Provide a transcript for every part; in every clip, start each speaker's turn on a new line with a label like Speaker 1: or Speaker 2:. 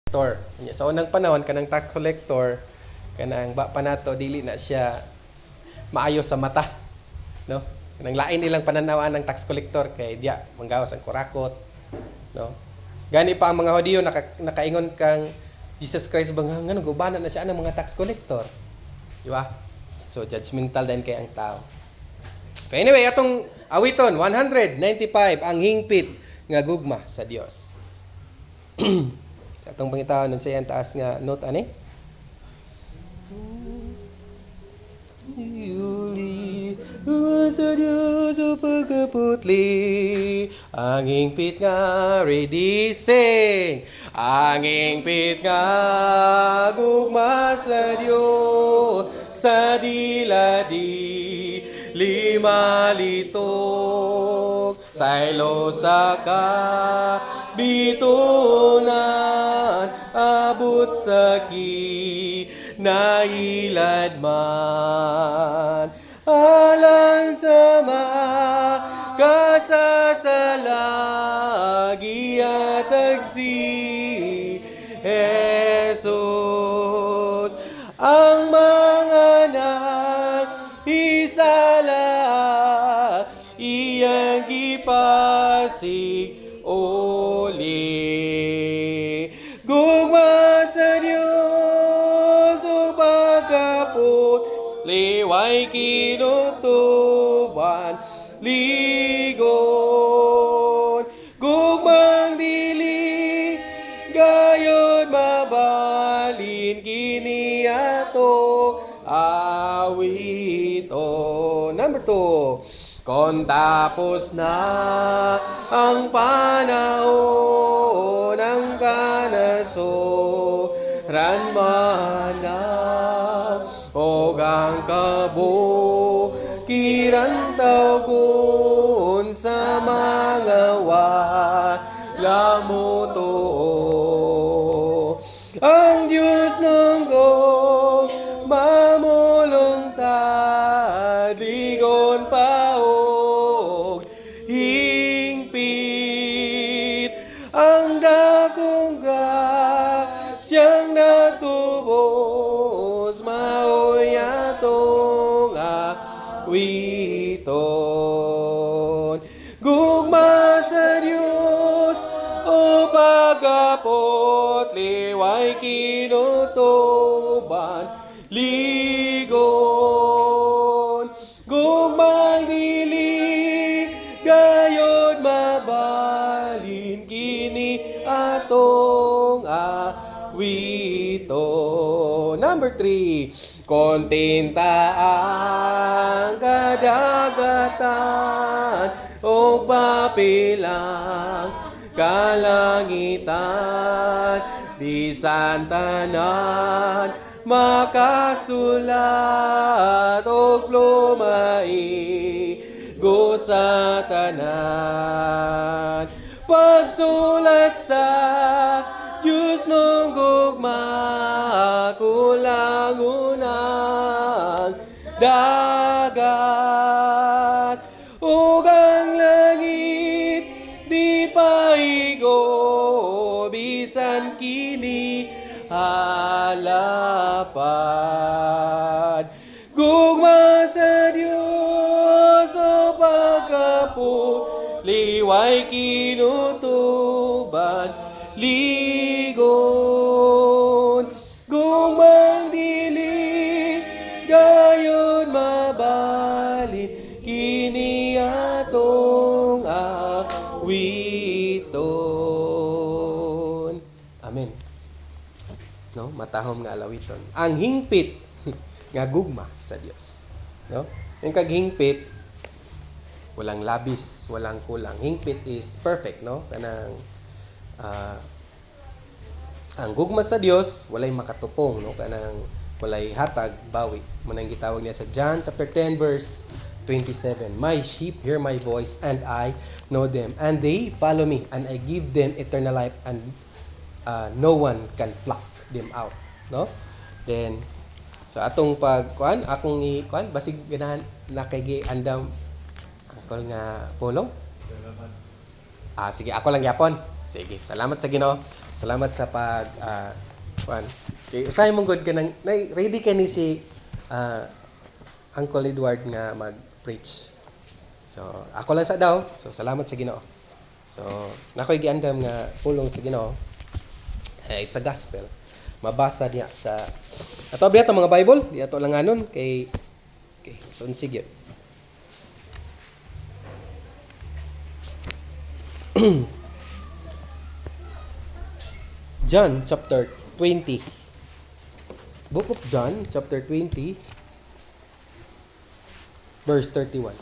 Speaker 1: collector. Sa unang panahon kanang tax collector kanang ba pa nato dili na siya maayo sa mata, no? Kanang lain nilang pananawaan ng tax collector kay diya manggawas ang kurakot, no? Gani pa ang mga Hudiyo nakaingon kang Jesus Christ ba nga nagubana na siya ng mga tax collector. Di ba? So judgmental din kay ang tao. But anyway, atong awiton 195 ang hingpit nga gugma sa Dios. Sa atong pangitawon nun sa iyang taas nga note ani. Yuli sa Dios o pagkaputli ang hingpit nga ready sing ang hingpit nga gugma sa Dios sa diladi lima litok saylo sa bitunan abot sa nailad man alang sa makasasalagi at agsi Jesus ang mga isala iyang gipasig uli gugma sa Dios o pagkaput liway kinutuban ligon gugmang dili gayon mabalin kini ato awito. Number 2. Kung tapos na ang panahon ng kanasoran manang o ang kabukiran tawgon sa mga wala mo to. Ang Diyos ng mamulong tadigon paog hingpit ang dakong grasyang nagtubos maoy atong awiton gugma sa Dios o pagkapot liway kinutuban ligon gugmang dili gayod mabalin kini atong awito. Number 3. Kontenta ang kadagatan o papilang kalangitan bisan tanan makasulat o lumaigo sa tanan pagsulat sa Diyos nung gugma kulangunang dagat ug ang langit di paigo bisan kini halapad gugma sa Dios o pagkaput liway kinutuban ligon gugmang dili gayon mabalin kini atong awiton. Amen. No, matahom nga alawiton. Ang hingpit nga gugma sa Dios. No? Yung kaghingpit walang labis, walang kulang. Hingpit is perfect, no? Kanang ang gugma sa Dios walay makatupong, no? Kanang walay hatag bawi. Manang gitawag niya sa John chapter 10 verse 27. My sheep hear my voice and I know them and they follow me and I give them eternal life and no one can pluck them out, no? Then so atong pagkuan akong ikuan basig ganahan nakay andam ako nga pulong. Sige ako lang yapon. Sige, salamat sa Ginoo. Salamat sa pag kuan. Okay, usahay mong good ka nang ready ka ni si ah, Uncle Edward nga mag-preach. So, ako lang sa daw. So, salamat sa Ginoo. So, nakoy giandam nga pulong sa Ginoo. It's a gospel. Mabasa niya sa ato biya ta mga Bible, di ato lang anon kay sunsig yun. John chapter 20. Book of John chapter 20 verse 31.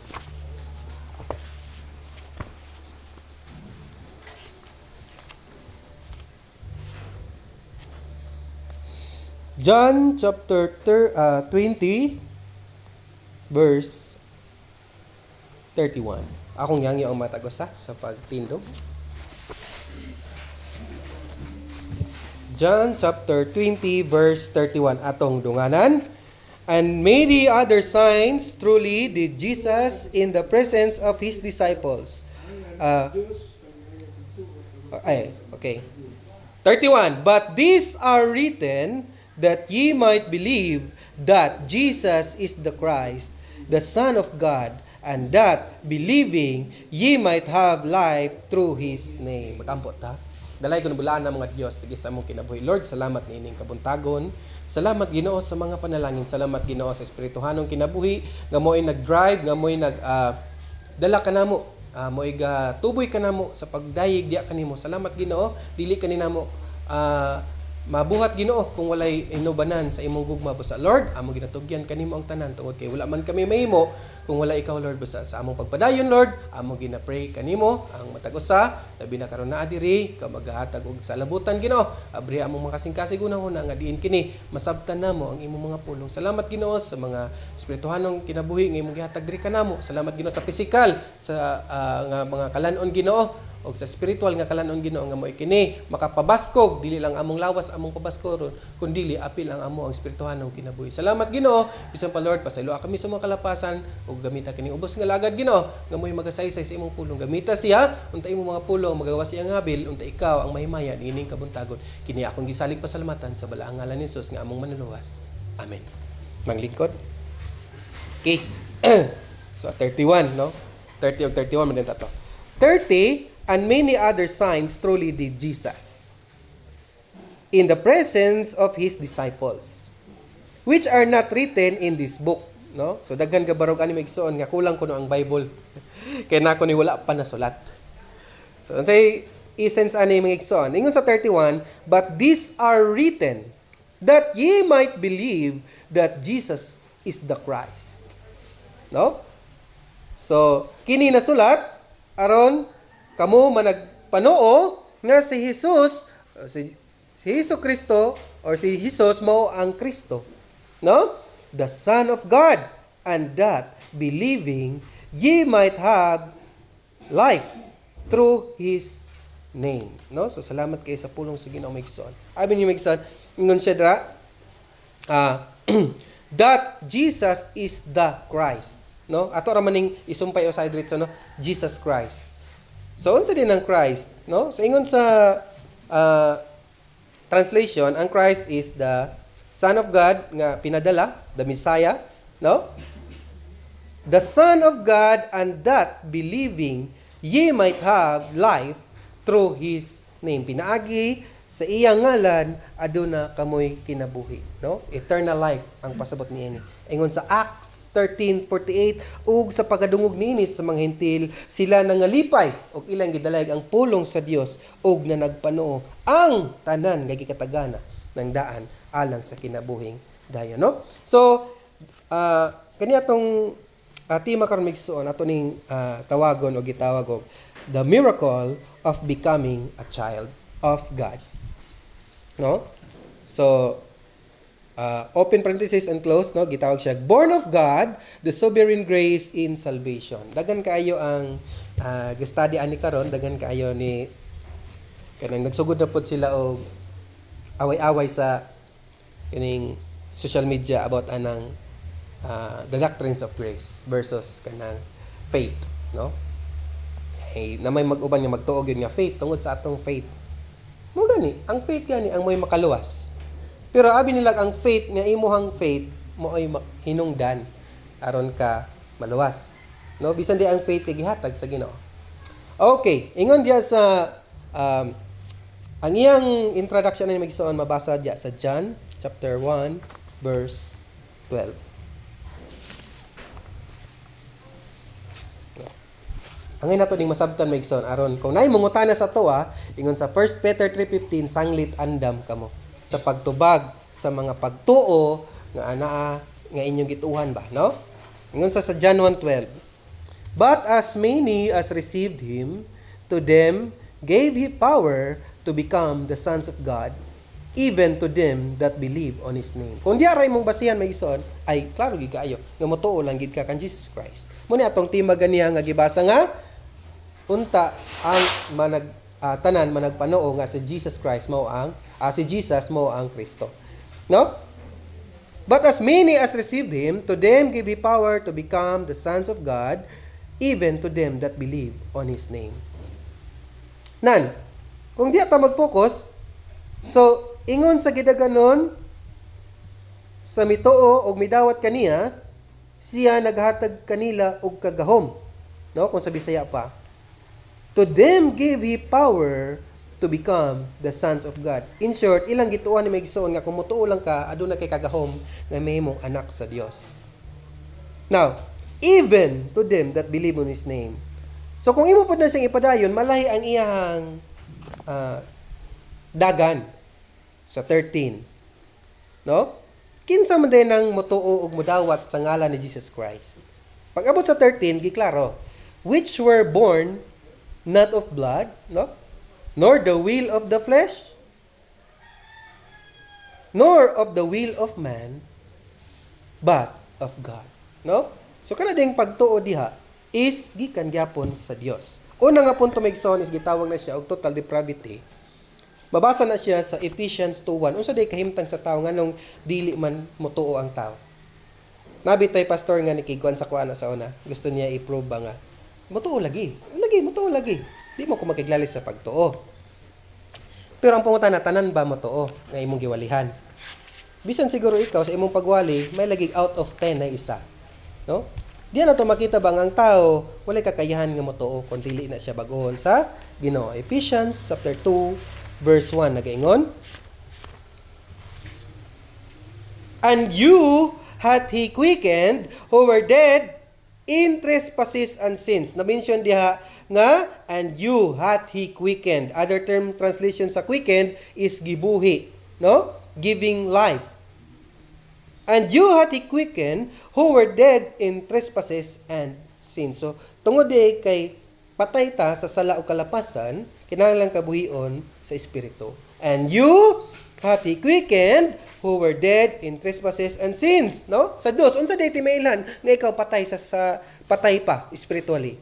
Speaker 1: John chapter 20 verse 31. Akong yang ang matagos sa pagtindog. John chapter 20 verse 31 atong dunganan. And many other signs truly did Jesus in the presence of his disciples. Okay. 31. But these are written that ye might believe that Jesus is the Christ, the Son of God, and that believing ye might have life through his name. Magkampot ta. Dalay ko nabulaan ng mga Diyos tigis sa among kinabuhi. Lord, salamat niining kabuntagon. Salamat Ginoo sa mga panalangin. Salamat Ginoo sa espirituhanong kinabuhi nga mo'y nag-drive, nga mo'y dala kanamo. Mo'y tuboy kanamo sa pagdayeg diya kanimo. Salamat Ginoo, dili kaninamo mabuhat Ginoo kung walay inubanan sa imong gugma busa. Lord, amo ginatugyan kanimo ang tanan tungod kay wala man kami mahimo kung wala ikaw Lord busa sa among pagpadayon Lord. Amo ginapray kanimo ang matag usa labi na karon naa diri ka maghatag og sa labutan Ginoo. Abri among makasing-kasig unang-una nga diin kini masabtan namo ang imong mga pulong. Salamat Ginoo sa mga espirituhanong kinabuhi nga imong gihatag diri kanamo. Salamat Ginoo sa pisikal sa nga mga kalanon Ginoo o sa spiritual nga kalanon Ginoo nga mo'y kini makapabaskog dili lang among lawas among pabaskog kundi apil ang amo ang espirituhanong kinabuhi. Salamat Ginoo bisan pa Lord pasaylo kami sa mga kalapasan ug gamita kini ubos nga lagad Ginoo nga mo'y magasaysay sa imong pulong. Gamita siya unta imong mga pulong magawa siya nga habil unta ikaw ang mahimaya niining kabuntagon. Kini akong gisalig pasalamatan sa balaang ngalan ni Jesus nga among manuluwas. Amen. Manglingkod. Okay. So 31 no. 30 ug 31 man to. 30 and many other signs truly did Jesus in the presence of his disciples, which are not written in this book. No? So daghan ka barog ani maigsoon nga kulang kuno ang Bible. Kaya nako ni wala pa nasulat. So say essence ani maigsoon. Ingon sa 31, but these are written that ye might believe that Jesus is the Christ. No? So kini nasulat aron kamo managpanoo nga si Jesus si Hesus Kristo or si Jesus mao ang Kristo, no? The Son of God, and that believing ye might have life through his name, no? So salamat kay sa pulong sa Ginoo maigsoon. Abi ni maigsoon ingon siya dra that Jesus is the Christ, no? Ato ra maning isumpay usay diretso no, Jesus Christ. So, unsa din ang Christ, no? So, ingon sa translation, ang Christ is the Son of God nga pinadala, the Messiah, no? The Son of God, and that believing ye might have life through his name. Pinaagi sa iyang ngalan aduna kamoy kinabuhi, no? Eternal life ang pasabot niini. Ingon sa Acts 13:48, ug sa pagadungog niini sa mga hentil sila nangalipay og ilang gidalayag ang pulong sa Dios ug na nagpanoo ang tanan nga gikatagana ng daan alang sa kinabuhing dayon, no? So kani atong tema karon migsuon ato ning tawagon o gitawag og the miracle of becoming a child of God, no? So open parenthesis and close, no? Gitawag siya born of God, the sovereign grace in salvation. Dagan kaayo ang study ani karon, dagan kaayo ni kanang nagsugod na pud sila og away-away sa kining social media about anang the doctrines of grace versus kanang faith, no? Hey, na may mag-uban nga magtuog yun nga faith tungod sa atong faith. Mo gani, ang faith gani ang mo'y makaluwas. Pero abi nila ang faith nga imuhang faith mo ay hinungdan aron ka maluwas. No, bisan di ang faith kay gihatag sa Ginoo. Okay, ingon diya sa ang iyang introduction na magsuon mabasa diya sa John chapter 1 verse 12. Angay nato ding masabtan maigsoon aron kung naay mungutana sa toa ingon sa 1 Peter 3:15 sanglit andam kamo sa pagtubag sa mga pagtuo nga anaa nga inyong gituhan ba, no? Ingon sa John 1:12. But as many as received him, to them gave he power to become the sons of God, even to them that believe on his name. Kung di aray mong basihan maigsoon, ay klaro gid kaayo nga motuo lang gid ka kan Jesus Christ. Mo ni atong timag ganiya nga gibasa nga unta ang tanan managpanoo nga si Jesus Christ mao ang si Jesus mao ang Kristo. No? But as many as received him, to them gave he power to become the sons of God, even to them that believe on his name. Nan, kung di ata mag-focus, so ingon sa gidaganon sa mituo og midawat kaniya, siya naghatag kanila og kagahom. No, kung sa Bisaya pa. To them give he power to become the sons of God. In short, ilang gituan ni maigsoon nga kung mutuo lang ka, aduna kay kagahom nga mahimong anak sa Dios. Now, even to them that believe on his name. So kung imo pud na siyang ipadayon, malahi ang iyang dagan sa 13. No? Kinsa man din ang mutuo ug mudawat sa ngalan ni Jesus Christ. Pag abot sa 13, giklaro, which were born not of blood, no? Nor the will of the flesh, nor of the will of man, but of God. No? So kana ding pagtuo diha is gikan gyapon sa Dios. Una nga punto maigsoon is gitawag na siya og total depravity. Mabasa na siya sa Ephesians 2:1. Unsa day kahimtang sa tawo nganong dili man motuo ang tawo. Nabitay pastor nga nikiguan sa kuana sa una. Gusto niya i-prove ba nga motuo lagi. Motuo lagi. Di mo ko makiglalis sa pagtuo. Pero ang pangutan na tanan ba motuo nga imong giwalihan. Bisan siguro ikaw sa imong pagwali, may lagi out of 10 na isa. No? Diyan na to makita bang ang tao walay kakayahan nga motuo kung dili na siya bag-on sa Ginoo. Ephesians chapter 2 verse 1 nagaingon. And you hath he quickened who were dead in trespasses and sins. Na-mention diha nga, and you hath he quickened. Other term translation sa quickened is gibuhi. No? Giving life. And you hath he quickened who were dead in trespasses and sins. So, tungod di kay patay ta sa sala o kalapasan, kinahanglan kabuhion sa Espiritu. And you hath he quickened who were dead in trespasses and sins. No? Sa dos, unsa day timailhan nga ikaw patay sa patay pa spiritually.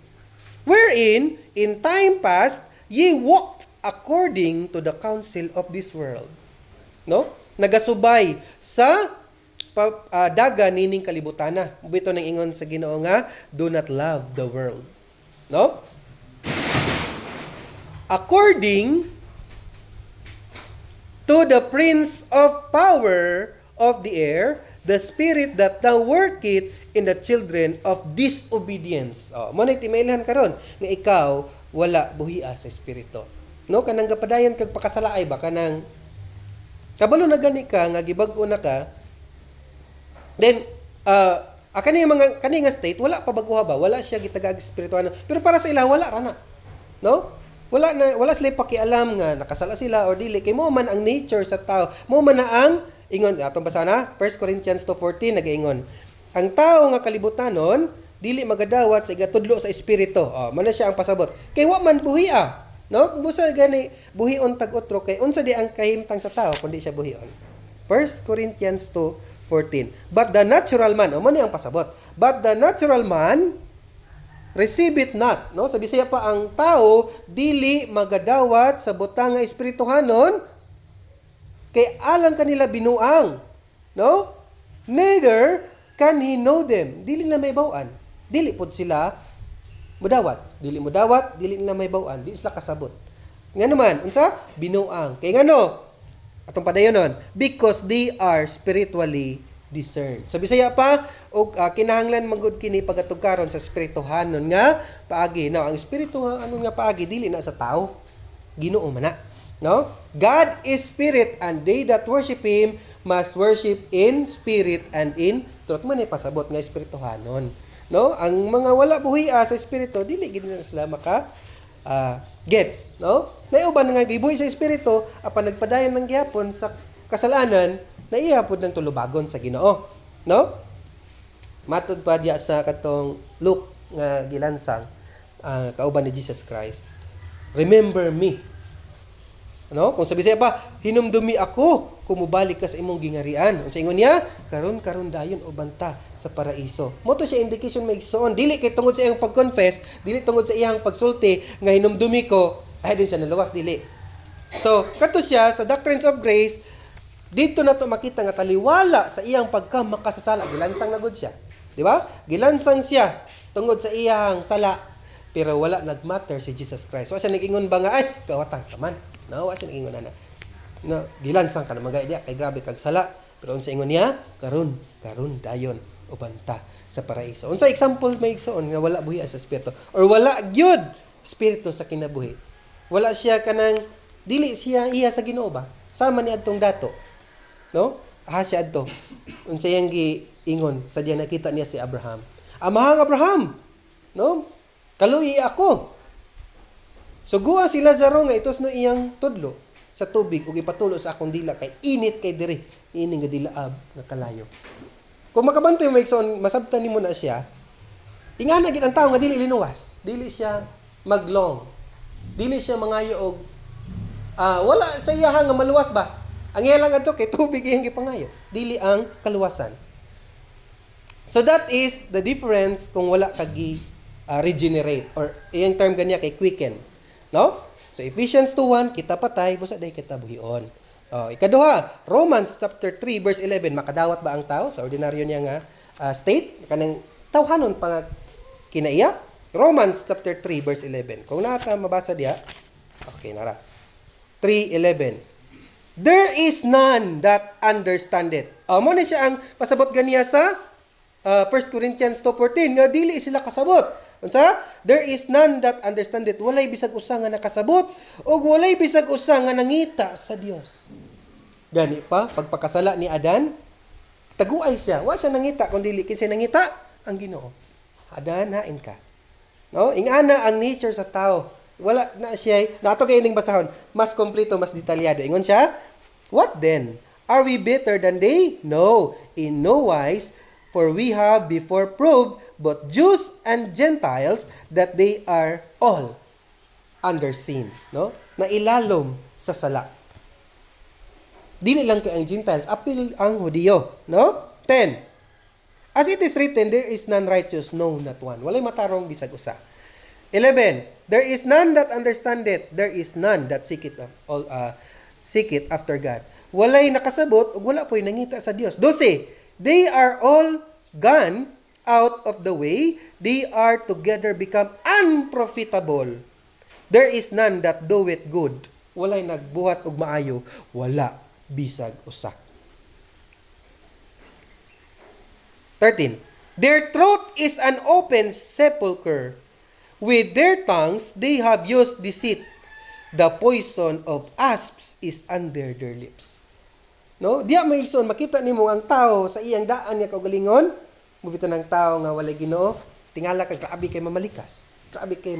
Speaker 1: Wherein, in time past, ye walked according to the counsel of this world. No? Nagasubay sa daga nining kalibutana. Bito nang ingon sa Ginoo nga, do not love the world. No? According to the prince of power of the air, the spirit that now worketh in the children of disobedience. Mo na timailhan karon nga ikaw wala buhia sa espiritu. No, kanang gapadayon kag pakasalaay ba kanang kabalo na gani ka nga gibag-o na ka. Then kani nga state wala pa baguha ba, wala siya gitagag espirituano. Pero para sa ila wala ra na. No? Wala sila pakialam nga nakasala sila or dili kay mo man ang nature sa tao. Mo man na ang ingon atong basa na 1 Corinthians 2:14 nagaingon. Ang tao nga kalibutanon dili magadawat sa igatudlo sa espiritu. Mano siya ang pasabot. Kay wa man buhia. No? Kung busa gani buhion tag otro kay unsa di ang kahimtang sa tao kundi siya buhion. 1 Corinthians 2:14. But the natural man, mano ang pasabot. But the natural man receive it not. No? Sa Bisaya pa ang tao dili magadawat sa butang nga espirituhanon kay alang kanila binuang. No? Neither can he know them. Dili na may bawaan. Dili pod sila mudawat. Dili nila may bawaan. Dili sila kasabot. Nga naman, unsa? Binuang. Kay ngano? Atong padayonon, because they are spiritually discerned. Sa Bisaya pa, og kinahanglan magud kini pagatug karon sa espirituhanon nga paagi. Now, ang espiritu nga paagi dili na sa tao. Ginoo man na. No? God is spirit, and they that worship him must worship in spirit and in truth. Man ay pasabot nga espirituhanon. No? Ang mga wala buhi sa espiritu dili gid na sila maka gets, no? Naiuban nga gibuhi sa espiritu apan nagpadayon ng gihapon sa kasalanan na iyapod ng tulubagon sa Ginoo, no? Matud pa diya sa katong Luke nga gilansang kauban ni Jesus Christ. Remember me. No? Kung sabi siya pa, hinumdumi ako kumubalik ka sa imong gingarian. Unsa ingon niya? Karon dayon ubanta sa paraiso. Moto siya indication may igsoon. Dili kay tungod sa iyang pag-confess, dili tungod sa iyang pagsulti nga hinumdumi ko, ay din siya naluwas dili. So, kato siya sa Doctrines of Grace, dito na to makita nga taliwala sa iyang pagkamakasasala, gilansang na gud siya. Di ba? Gilansang siya tungod sa iyang sala, pero wala nagmatter si Jesus Christ. So, siya nag-ingon ba nga, ay, kawatang taman. No, wa siya nag-ingon na. No, gilansang ka na magay diya kay grabe kag sala. Pero unsa ingon niya? Karon dayon ubanta sa paraiso. Unsa example may igsoon nga wala buhi sa espiritu or wala gyud espiritu sa kinabuhi. Wala siya kanang dili siya iya sa Ginoo ba? Sama ni adtong dato. No? Siya adto. Unsa yang giingon sa diya nakita niya si Abraham. Amahang Abraham. No? Kaluyi ako. Suguan si Lazaro nga itos no iyang tudlo sa tubig ug ipatulo sa akong dila kay init kay diri ini nga dilaab nga kalayo. Kung makabantoy mo igsoon masabtan nimo na siya. Ingana gid ang tawo nga dili linuwas, dili siya maglong. Dili siya mangayo og wala sa iya nga maluwas ba? Ang iya lang adto kay tubig iyang gipangayo, dili ang kaluwasan. So that is the difference kung wala kag regenerate or iyang term ganiya kay quicken. No? So Ephesians 2:1 kita patay busa day kita buhion. Ikaduha, Romans chapter 3 verse 11 makadawat ba ang tao sa ordinaryo niya nga state kanang tawhanon pa kinaiya? Romans chapter 3 verse 11. Kung nata mabasa diha. Okay nara. 3:11. There is none that understandeth. Mo ni siya ang pasabot ganiya sa 1 Corinthians 2:14 nga dili sila kasabot. Unsa? There is none that understandeth. Walay bisag usa nga nakasabot ug walay bisag usa nga nangita sa Dios. Gani pa pagpakasala ni Adan, taguay siya. Wa siya nangita kundi dili kinsa nangita ang Ginoo. Adan hain ka. No? Ingana ang nature sa tao. Wala na siya nato kay ining basahon. Mas kompleto, mas detalyado. Ingon siya, what then? Are we better than they? No, in no wise, for we have before proved both Jews and Gentiles that they are all under sin, no? Na ilalom sa sala. Dili lang kay ang Gentiles, apil ang Hudiyo, no? 10. As it is written, there is none righteous, no, not one. Walay matarong bisag usa. 11. There is none that understandeth, there is none that seeketh after God. Walay nakasabot ug wala po'y nangita sa Dios. 12. They are all gone out of the way, they are together become unprofitable. There is none that doeth good. Walay nagbuhat og maayo, wala bisag usa. 13. Their throat is an open sepulchre. With their tongues they have used deceit. The poison of asps is under their lips. No? Diya may igsoon makita nimo ang tao sa iyang daan niya kaugalingon. Mubito ng tao nga walay Ginoo, tingala kag grabe kay mamalikas. Grabe kay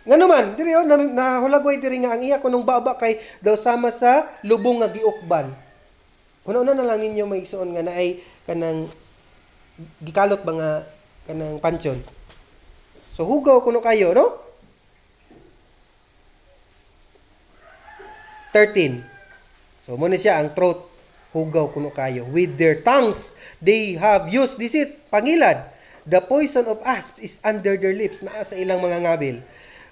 Speaker 1: ngano man, diri nahulagway diri nga ang iya kunong baba kay daw sama sa lubong nga giukban. Una-una na lang ninyo may igsoon nga naay kanang gikalot ba nga kanang pansyon. So hugaw kuno kayo, no? 13. So mo ni siya ang throat hugaw kuno kayo. With their tongues they have used deceit, pangilad. The poison of asp is under their lips, naa sa ilang mga ngabil.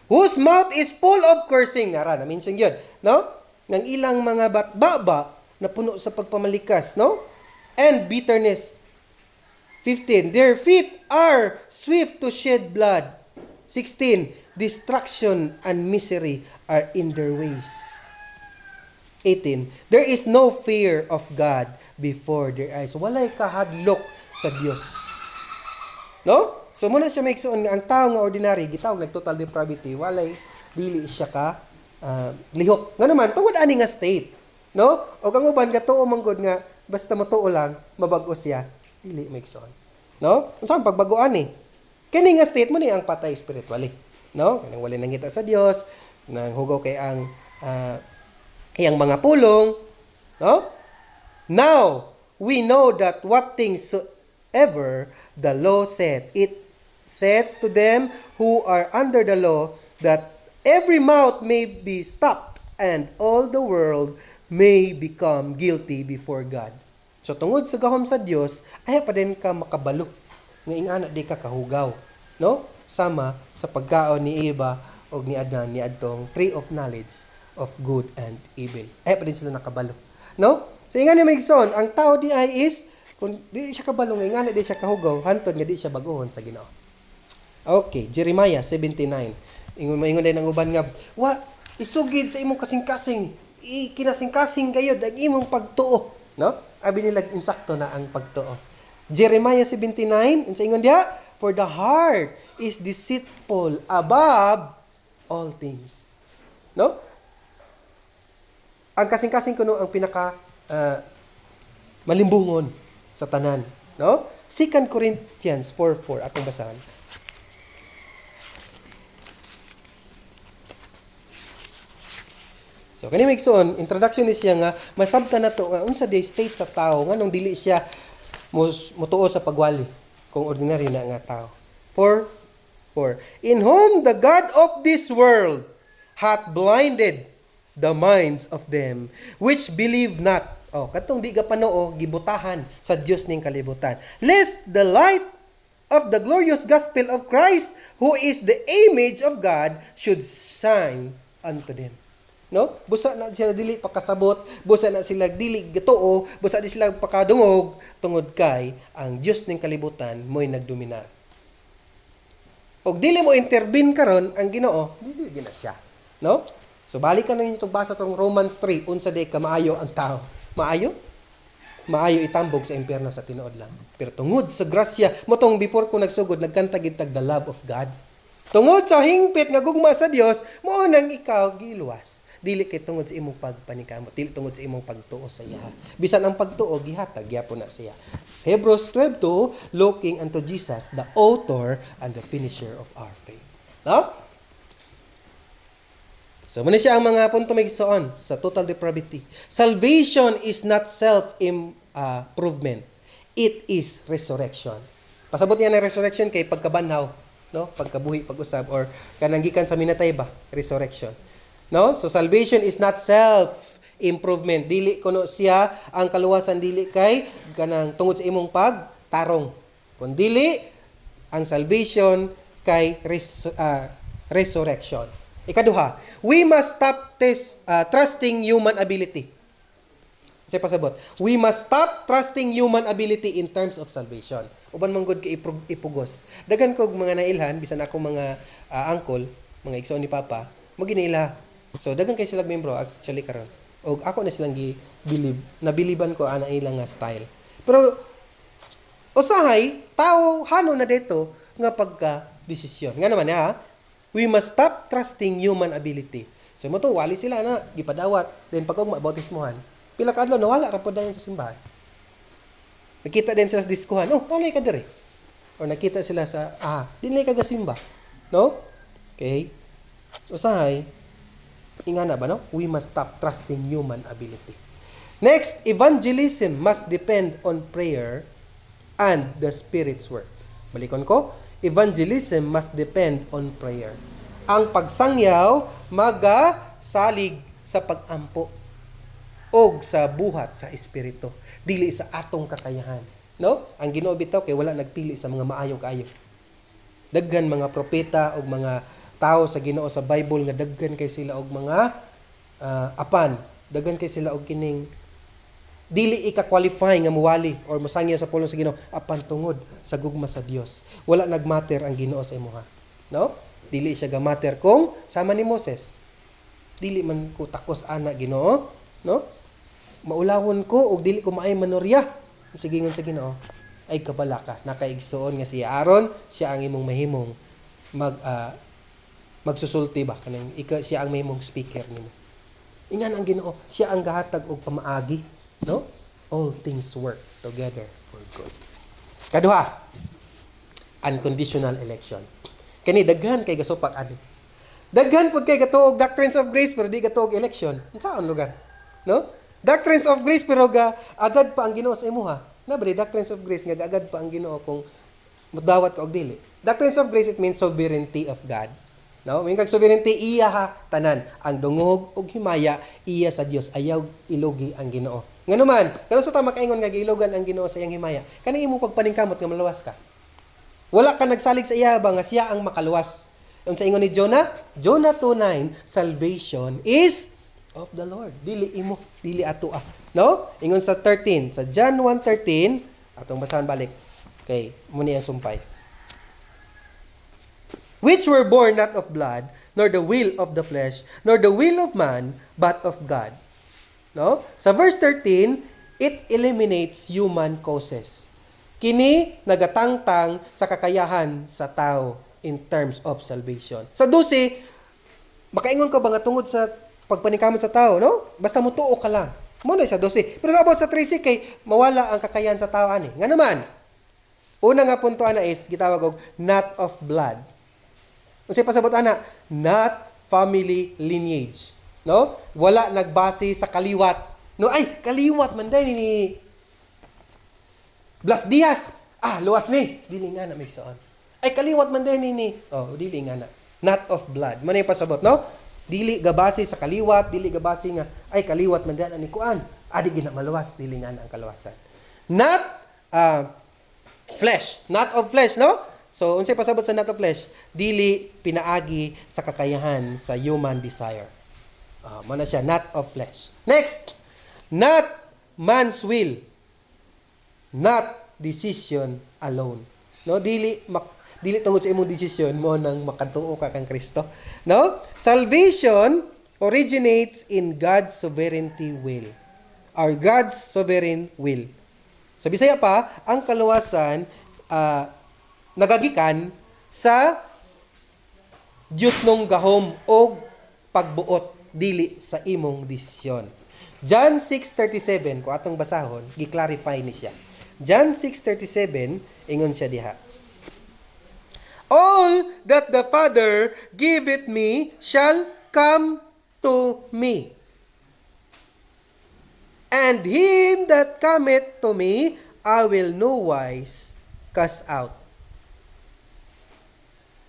Speaker 1: Whose mouth is full of cursing. Ara, na-mention yun, no? Ng ilang mga batbaba na puno sa pagpamalikas, no? And bitterness. 15. Their feet are swift to shed blood. 16. destruction and misery are in their ways. 18. There is no fear of God before their eyes. Walay kahadlok sa Dios. No? So muna siya maigsuon nga ang tao nga ordinary gitawag nag total depravity, walay dili siya ka lihok. Nga naman tungod ani nga state, no? O kang uban ka tuo man gud nga basta matuo lang mabag-o siya, dili maigsuon. No? Unsa ang pagbagoan ni? Kani nga state mo ni ang patay spiritually. No? Kanang wala nangita sa Dios, nang hugaw kay ang iyang mga pulong, no? Now, we know that what things soever the law said, it said to them who are under the law, that every mouth may be stopped, and all the world may become guilty before God. So tungod sa gahom sa Dios, ay pa din ka makabalo. Nga ingana di ka kahugaw, no? Sama sa pagkaon ni Eva o ni Adan ni adtong tree of knowledge of good and evil. Ay pa din sila nakabalo, no? So ingana maigsoon, ang tao di ay is kung di siya kabalo nga ingana di siya kahugaw, hantod nga di siya bag-ohon sa Ginoo. Okay, Jeremiah 79. Ingon din ang uban nga, wa isugid sa imong kasing-kasing, kinasing-kasing gayud ang imong pagtuo, no? Abi nila insakto na ang pagtuo. Jeremiah 79, unsa ingon diha? For the heart is deceitful above all things. No? Ang kasing-kasing kuno ang pinaka malimbungon sa tanan, no? 2 Corinthians 4:4 atong basahan. So kani maigsoon, introduction ni siya nga masabtan nato nga unsa day state sa tao nganong dili siya motuo sa pagwali kung ordinary na nga tao. 4. In whom the God of this world hath blinded the minds of them which believe not. Oh, katong di gapanoo gibutahan sa Dios ning kalibutan. Lest the light of the glorious gospel of Christ, who is the image of God, should shine unto them. No? Busa na sila dili pakasabot, busa na sila dili gatuo, busa di sila pakadungog tungod kay ang Dios ning kalibutan mo'y nagdominar. Og dili mo intervene karon ang Ginoo, dili gina siya, no? So balikan ninyo itong basa tong Romans 3, unsa day ka maayo ang tao. Maayo? Maayo itambog sa impyerno sa tinuod lang. Pero tungod sa grasya, motong before ko nagsugod nagkanta gid tag the love of God. Tungod sa hingpit nga gugma sa Dios, mao nang ikaw giluwas. Dili kay tungod sa imong pagpanikamot, dili tungod sa imong pagtuo sa iya. Bisan ang pagtuo gihatag gyapon na siya. Hebrews 12:2, looking unto Jesus, the author and the finisher of our faith. No? So muna siya ang mga punto maigsoon sa total depravity. Salvation is not self-improvement. It is resurrection. Pasabot niya ng resurrection kay pagkabanhaw, no? Pagkabuhi, pag-usab, or kanang gikan sa minatay ba? Resurrection. No? So salvation is not self-improvement. Dili kuno siya ang kaluwasan, dili kay kanang tungod sa imong pagtarong. Kun dili ang salvation kay resurrection. Ikaduha, we must stop trusting human ability. Say pasabot, we must stop trusting human ability in terms of salvation. Uban man gud kay ipugos. Dagan kog mga nailhan bisan ako mga uncle, mga igsoon ni papa, maginaila. So dagan kay sila membro actually karon. Og ako na silang gi-believe, nabiliban ko ana ilang nga style. Pero usahay tao hano na dito nga pagka desisyon. Nga naman ha, we must stop trusting human ability. So mo to wali sila na gipadawat, then pag og mabautismohan, pila ka adlaw nawala ra pod dayon sa simbahan. Nakita din sila sa diskuhan, oh, walay ka dire. Or nakita sila sa dinlay ka gasimba. No? Okay? Usahay ingana ba no? We must stop trusting human ability. Next, evangelism must depend on prayer and the Spirit's work. Balikon ko, evangelism must depend on prayer. Ang pagsangyaw magasalig sa pagampo og sa buhat sa espiritu, dili sa atong kakayahan. No? Ang Ginoo bitaw kay wala nagpili sa mga maayo kaayo. Daghan mga propeta og mga tao sa Ginoo sa Bible nga daghan kay sila og mga apan, daghan kay sila og kining dili ika-qualify nga muwali or mosangya sa pulong sa Ginoo apan tungod sa gugma sa Dios. Wala nagmatter ang Ginoo sa imuha. No? dili siya gamater kung sama ni Moses. Dili man ko takos ana Ginoo, no? Maulawon ko og dili ko maay manorya. Sige ngon sa Ginoo. Ay kabala ka, nakaigsuon nga si Aaron, siya ang imong mahimong magsusulti ba kanang siya ang mahimong speaker nimo. Ingan ang Ginoo, siya ang gahatag og pamaagi, no? All things work together for good. Kaduha, unconditional election. Kani daghan kay gasupak ani. Daghan pud kay gatuog doctrines of grace pero di gatuog election. Unsaon lugar? No? Doctrines of grace pero agad pa ang Ginoo sa imuha. Nabre doctrines of grace nga agad pa ang Ginoo kung mudawat ka og dili. Doctrines of grace, it means sovereignty of God. No? May kag sovereignty iya ha tanan ang dungog ug himaya iya sa Dios, ayaw ilugi ang Ginoo. Nganuman, kano sa tama kaingon nga giilogan ang Ginoo sa iyang himaya? Kani imong pagpaningkamot nga malawas ka. Wala ka nagsalig sa iya ba nga siya ang makaluwas. Unsa ingon ni Jonah? Jonah 2:9, salvation is of the Lord. Dili imo, dili ato No? Ingon sa 13, sa John 1:13, atong basahan balik. Okay, muni ang sumpay. Which were born not of blood, nor the will of the flesh, nor the will of man, but of God. No? Sa verse 13, it eliminates human causes. Kini nagatangtang sa kakayahan sa tao in terms of salvation. Sa 12, makaingon ka ba nga tungod sa pagpaningkamot sa tao, no? Basta mo tuo ka lang. Muna sa 12. Pero about sa 13 kay mawala ang kakayahan sa tao ani. Nga naman, una nga punto ana is gitawag og not of blood. Unsay pasabot ana? Not family lineage. No? Wala nagbase sa kaliwat. No, ay kaliwat man dai ni Blas Diaz. Luwas ni. Dili nga na migsoon. Ay kaliwat man din ni. Dili nga na. Not of blood. Manay pasabot, no? Dili gabase sa kaliwat, dili gabase nga ay kaliwat man din ani kuan. Adi gina maluwas, dili nga na ang kaluwasan. Not flesh, not of flesh, no? So unsay pasabot sa not of flesh? Dili pinaagi sa kakayahan sa human desire. Mana siya not of flesh. Next, not man's will. Not decision alone. No, dili tungod sa imong desisyon mo nang makatuo ka kang Kristo. No? Salvation originates in God's sovereignty will. Or God's sovereign will. Sa Bisaya pa, ang kaluwasan nagagikan sa Dios nung gahom o pagbuot dili sa imong desisyon. John 6:37 ko atong basahon, gi-clarify ni siya. John 6:37 ingon siya diha. All that the Father giveth me shall come to me. And him that cometh to me, I will no wise cast out.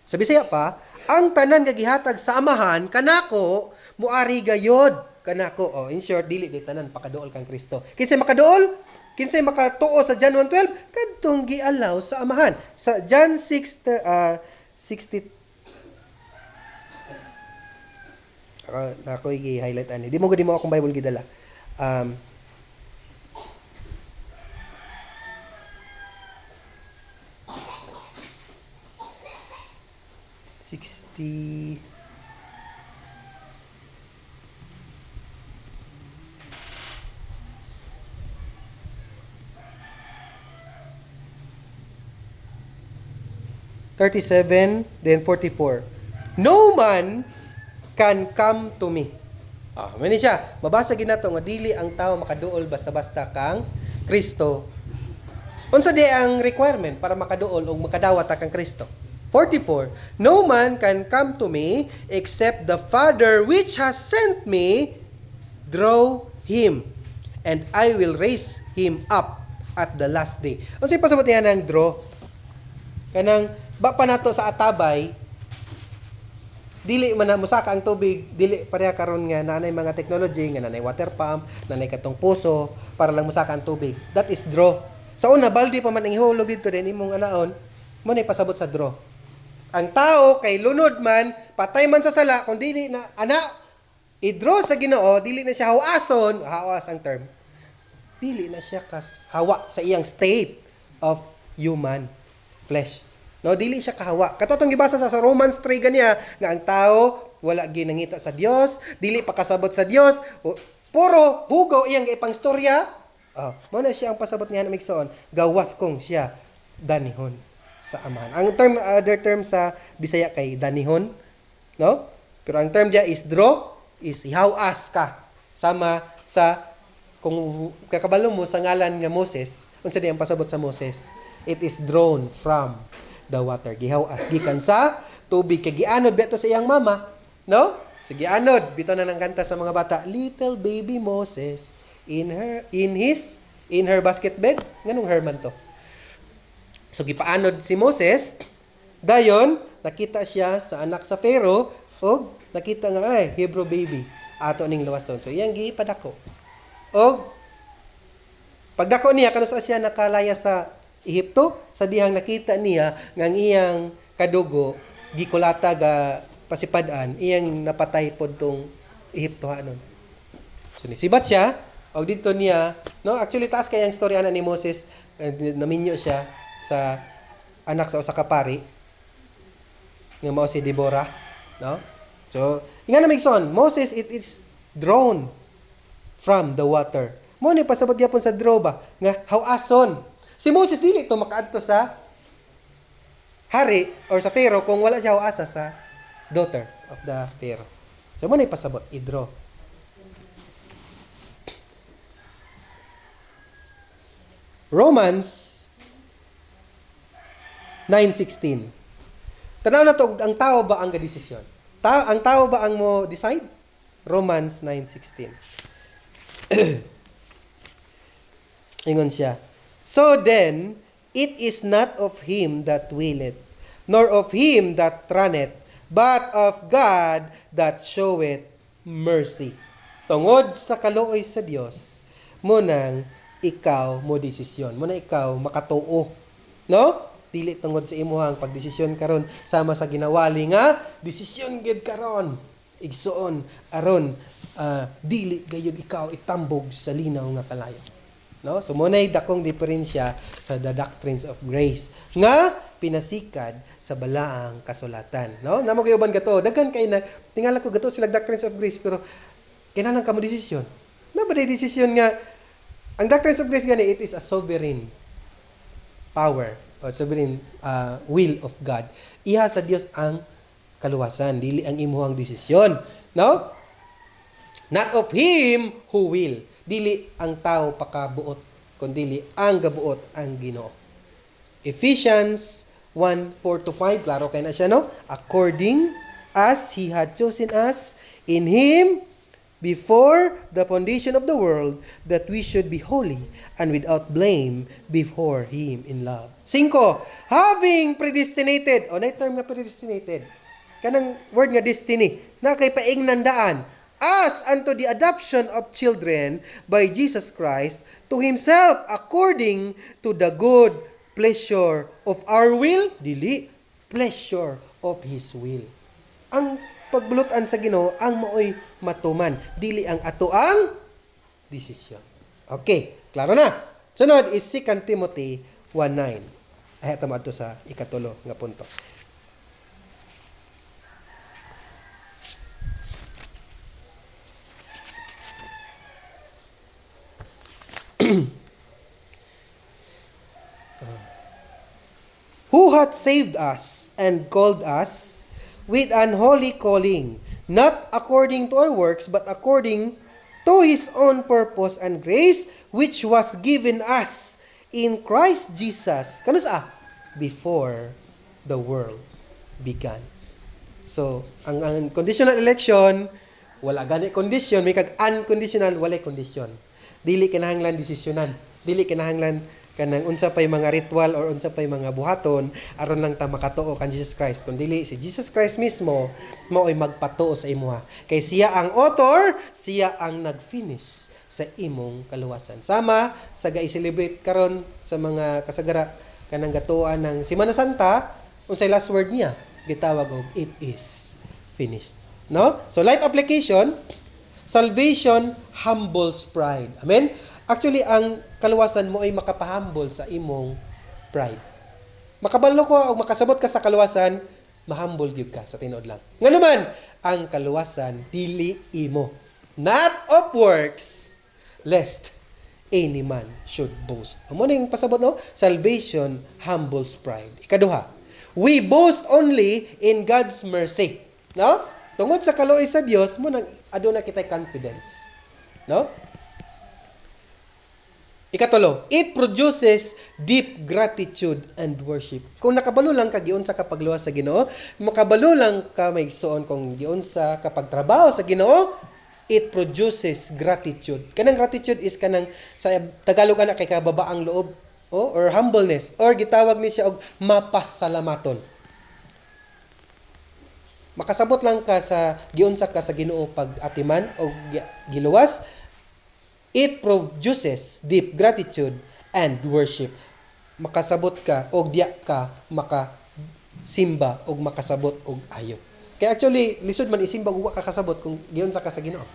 Speaker 1: Sa Bisaya pa, ang tanan nga gihatag sa amahan kanako muari gayod kanako. In short, dili di tanan pakaduol kang Kristo. Kinsay makaduol? Kinsay makatuo sa John 1:12? Kadtong gialaw sa amahan. Sa John 6:60 ako i-highlight ani. Di mo akong Bible gidala. 60 37, then 44. No man can come to me. Mani siya. Mabasa ginato nga dili ang tao makaduol basta-basta kang Kristo. Unsa di ang requirement para makaduol o makadawat kang Kristo? 44. No man can come to me except the Father which has sent me draw him, and I will raise him up at the last day. Unsay pasabot niya ng draw? Kanang ba pa nato sa atabay, dili man na musaka ang tubig, dili pareha karon nga nanay mga technology nga nanay water pump, nanay katong puso para lang musaka ang tubig. That is draw. Sa una baldi pa man ang ihulog dito din imong anaon, mo na pasabot sa draw. Ang tao kay lunod man, patay man sa sala kung dili na i-draw sa Ginoo, dili na siya hawason, hawas ang term. Dili na siya hawa sa iyang state of human flesh. No, dili siya kahawa. Katotong gibasa sa Romans 3 ganiya nga ang tao wala ginangita sa Dios, dili pa kasabot sa Dios, puro hugaw iyang ipang storya. Mo na siya ang pasabot niya na migsoon, gawas kong siya danihon sa amahan. Ang term other term sa Bisaya kay danihon, no? Pero ang term dia is draw, is ihawas ka. Sama sa kung kakabalo mo sa ngalan nga Moses, unsa di ang pasabot sa Moses? It is drawn from the water. Gihawas gikan sa tubig kay gianod beto sa iyang mama, no? So gianod bitaw na nang kanta sa mga bata, little baby Moses in her basket bed. Nganong Herman to? So gipaanod si Moses, dayon nakita siya sa anak sa Pharaoh og nakita nga ay Hebrew baby ato ning luwason. So iyang gipadako. Og pagdako niya kanusa siya nakalaya sa Ehipto, sa dihang nakita niya nga ang iyang kadugo gikulata ga pasipadan, iyang napatay pod tong Ehiptohanon. So nisibat siya og dito niya, no, actually taas kay ang storya ni Moses, naminyo siya sa anak sa usa ka pari nga mao si Deborah, no? So inga na migson, Moses it is drawn from the water. Mo ni pasabot gyapon sa draw ba nga hawason. Si Moses dili to makaadto sa hari or sa Pharaoh kung wala siya asa sa daughter of the Pharaoh. So mo na ipasabot, i-draw. Romans 9:16. Tanaw na to, ang tao ba ang gadesisyon? Ang tao ba ang mo decide? Romans 9:16. Ingon siya. So then, it is not of him that willeth, nor of him that runneth, but of God that showeth mercy. Tungod sa kaluoy sa Dios, mo nang ikaw mo desisyon. Mo na ikaw makatuo. No? Dili tungod sa imuhang pagdesisyon karon sama sa ginawali nga desisyon gid karon. Igsuon aron dili gayud ikaw itambog sa linaw nga kalayo. No? So munay dakong diferensya sa the doctrines of grace nga pinasikad sa balaang kasulatan, no? Namo kay uban gato, daghan kay na tingala ko gato sila doctrines of grace pero kinahanglan kamo desisyon. Na ba desisyon nga ang doctrines of grace gani it is a sovereign power or sovereign will of God. Iha sa Dios ang kaluwasan, dili ang imuhang desisyon, no? Not of him who will. Dili ang tao pakabuot, kundi ang gabuot ang Ginoo. Ephesians 1:4-5, klaro kay na siya, no? According as he had chosen us in him before the foundation of the world, that we should be holy and without blame before him in love. 5. Having predestinated, na term nga predestinated, kanang word nga destiny, na kay paingnandaan, us unto the adoption of children by Jesus Christ to himself according to the good pleasure of our will, dili pleasure of his will. Ang pagbulutan sa Ginoo ang maoy matuman, dili ang ato ang desisyon. Okay, klaro na. Sunod is 2 Timothy 1:9. Ay tama ato sa ikatulo nga punto. Who hath saved us and called us with an holy calling, not according to our works, but according to his own purpose and grace, which was given us in Christ Jesus. Kanusa? Before the world began. So, ang conditional election, wala gani condition, may kag unconditional, walay condition. Dili kinahanglan desisyonan. Dili kinahanglan kanang unsa pay mga ritual or unsa pay mga buhaton aron lang ta makatuo kan Jesus Christ. Kun dili si Jesus Christ mismo mao'y magpatuo sa imuha. Kay siya ang author, siya ang nag-finish sa imong kaluwasan. Sama sa ga-celebrate karon sa mga kasagara kanang gatuan ng Semana Santa, unsay last word niya gitawag og it is finished. No? So life application, salvation humbles pride. Amen? Actually, ang kaluwasan mo ay makapahumble sa imong pride. Makabalo ko o makasabot ka sa kaluwasan, mahambol gyud ka sa tinuod lang. Nga naman, ang kaluwasan dili imo, not of works, lest any man should boast. Amo na yung pasabot, no? Salvation humbles pride. Ikaduha, we boast only in God's mercy. No? Tungod sa kaluoy sa Dios, mo nang aduna kitay confidence. No? Ikatulo, it produces deep gratitude and worship. Kung nakabalo lang ka giun sa kapagluwas sa Ginoo, makabalo lang ka may igsoon kung giun sa kapagtrabaho sa Ginoo, it produces gratitude. Kanang gratitude is kanang sa Tagalog ana kay kababaang loob, or humbleness, or gitawag ni siya og mapasalamaton. Makasabot lang ka sa giunsa ka sa Ginoo pag atiman o giluwas, it produces deep gratitude and worship. Makasabot ka o diya ka makasimba o makasabot og ayo. Kaya actually, lisod man isimba ug wa ka kasabot kung giunsa ka sa Ginoo.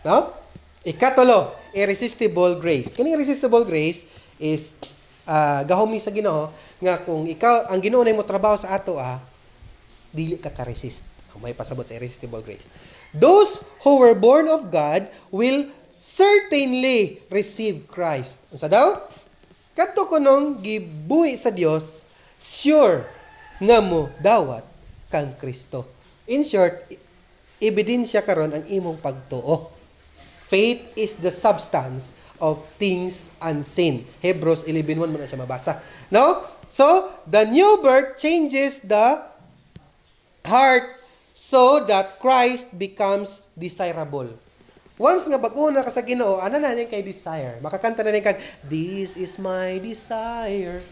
Speaker 1: No? Ikatulo, irresistible grace. Kani irresistible grace is gahom sa Ginoo nga kung ikaw ang Ginoo nay mo trabaho sa ato dili ka ka-resist. May pasabot sa irresistible grace. Those who were born of God will certainly receive Christ. Unsa daw? Kadto kunong gibuhi sa Dios, sure nga mo dawat kang Kristo. In short, ebidensya karon ang imong pagtuo. Faith is the substance of things unseen. Hebrews 11:1 mo na siya mabasa. No? So, the new birth changes the heart so that Christ becomes desirable. Once nga bago na ka sa Ginoo, ana na ning kay desire. Makakanta na ning kag This is my desire.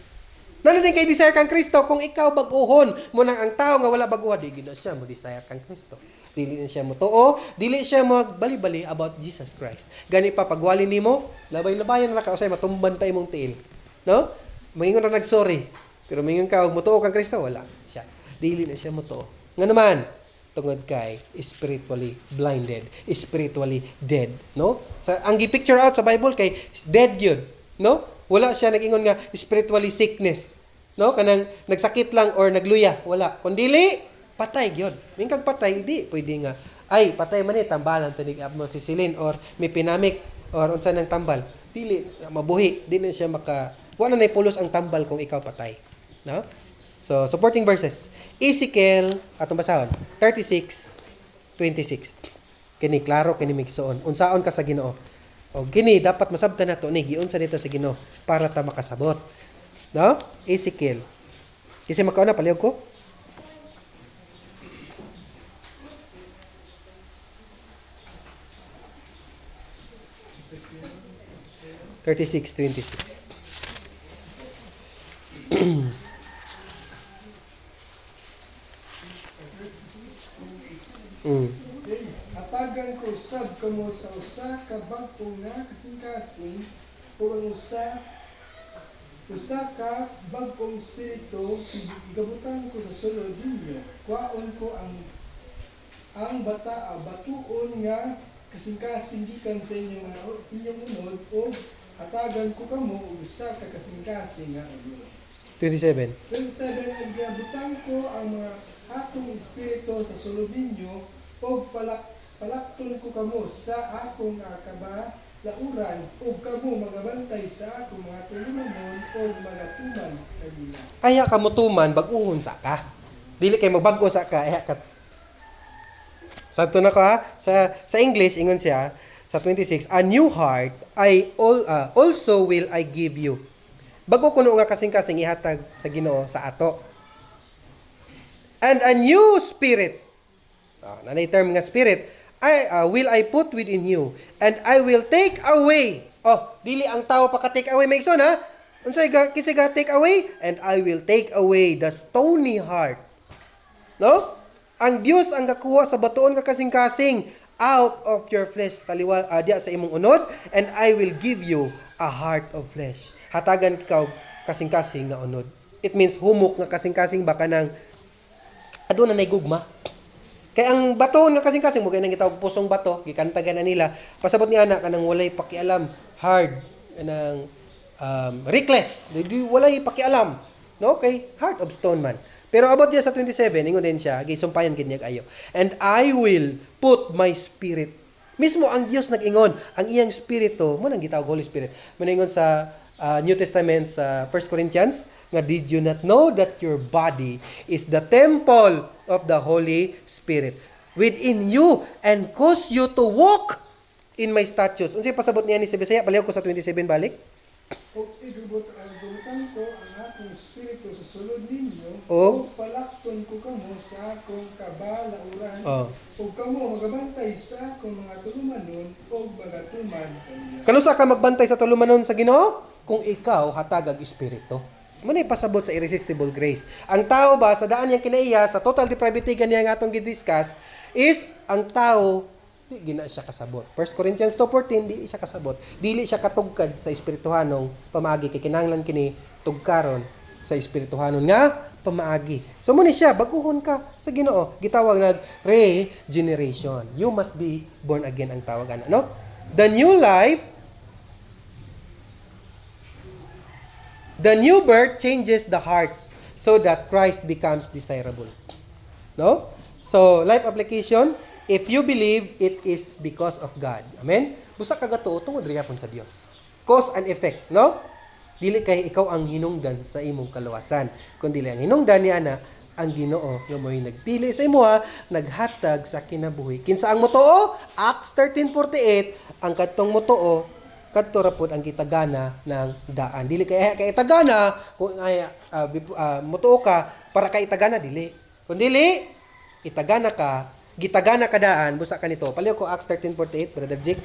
Speaker 1: Nana din kay desire kang Kristo kung ikaw baguhon mo nang ang tao nga wala baguha di gid siya mo desire kang Kristo. Dili na siya mo tuo, dili siya magbali-bali about Jesus Christ. Gani pa pagwali nimo, labay-labayan na ka usay matumban pa imong tiil. No? Moingon na nagsorry. Pero moingon ka og mutuo kang Kristo wala siya. Dili na siya mutuo. Nga naman, tungod kay spiritually blinded, spiritually dead, no? Ang gi-picture out sa Bible kay dead yun, no? Wala siya nag-ingon nga spiritually sickness, no? Kanang nagsakit lang or nagluya, wala. Kundili patay gyud. Mingkag patay di pwede nga ay patay man tambalan tanig amoxicillin or may pinamik or unsa nang tambal. Dili mabuhi, di na siya wala na pulos ang tambal kung ikaw patay, no? So, supporting verses. Ezekiel, atong basahon, 36:26. Kini klaro kini migsoon. Unsaon ka sa Ginoo? O kini dapat masabtan nato ni giunsa dito sa Ginoo para ta makasabot. No? Ezekiel. Kasi makauna palihog ko. (36:26)
Speaker 2: Hatagan ko sab kamo sa usa ka bag-o nga kasing-kasing o ang usa ka bag-ong espiritu igabutan ko sa sulod ninyo. Kwaon ko ang batuon nga kasing-kasing gikan sa inyong unod o hatagan ko kamo og usa ka kasing-kasing nga unod.
Speaker 1: 27.
Speaker 2: 27, ang gabutan ko ang mga akong espiritu sa sulod ninyo o palakton ko kamo sa akong kabalauran o kamo magabantay sa akong mga tulumanon o mga tuman kanila.
Speaker 1: Aya ka mo tuman baguhon sa ka. Dili kay magbago sa ka aya ka. Sakto na ko sa English ingon siya sa 26, a new heart also will I give you. Bago kuno nga kasing-kasing ihatag sa Ginoo sa ato. And a new spirit. Nanay term nga spirit. Will I put within you. And I will take away. Dili ang tao paka-take away. May ikson ha? Unsay kisay ga take away? And I will take away the stony heart. No? Ang Dios ang gakuha sa batuon ka kasing-kasing out of your flesh taliwa diya sa imong unod, and I will give you a heart of flesh. Hatagan ikaw kasing-kasing nga unod. It means humok nga kasing-kasing baka nang aduna nay gugma. Kay ang bato nga kasing-kasing mo kay nang gitawag pusong bato, gikantagan na nila. Pasabot ni ana kanang walay pakialam, hard kanang reckless, walay pakialam. No, kay heart of stone man. Pero about diya sa 27, ingon din siya, gisumpayan gid niya ayo. And I will put my spirit. Mismo ang Dios nag-ingon, ang iyang spirito, mo nang gitawag Holy Spirit. Maningon sa New Testament sa 1 Corinthians nga, did you not know that your body is the temple of the Holy Spirit within you and cause you to walk in my statutes. Unsay pasabot niya ni sa Bisaya? Baliw ko sa 27 balik.
Speaker 2: O igulutan ko ang akong espiritu sa sulod ninyo,
Speaker 1: O?
Speaker 2: o palakton ko kamo sa akong kabalauran,
Speaker 1: Oh.
Speaker 2: o kamo magabantay sa akong mga tulumanon, o mga tuman kaniya.
Speaker 1: Kanusa ka magbantay sa tulumanon sa Ginoo? Kung ikaw hatagag espiritu. Manay pasabot sa irresistible grace. Ang tao ba sa daan niyang kinaiya sa total depravity kaniya nga atong gidiscuss is ang tao di gina siya kasabot. 1 Corinthians 2:14 di siya kasabot. Dili siya katugkad sa espirituhanong pamaagi kay kinahanglan kini tugkaron sa espirituhanon nga pamaagi. So muni siya baguhon ka sa Ginoo. Gitawag nag regeneration. You must be born again ang tawag ana, no? The new life, the new birth changes the heart so that Christ becomes desirable. No? So, life application, if you believe, it is because of God. Amen? Busa ka gato, tungod riyapon sa Dios. Cause and effect, no? Dili kay ikaw ang hinungdan sa imong kaluwasan, kundi ang hinungdan niya na ang Ginoo nga mo'y nagpili sa imuha, naghatag sa kinabuhi. Kinsa ang motoo? Acts 13:48, ang kadtong motoo kadto ra pod ang kitagana ng daan. Dili kay itagana kung motoo ka para kay itagana dili. Kung dili itagana ka, gitagana ka daan, busa ka nito. Paliw ko Acts 13:48, Brother Jake.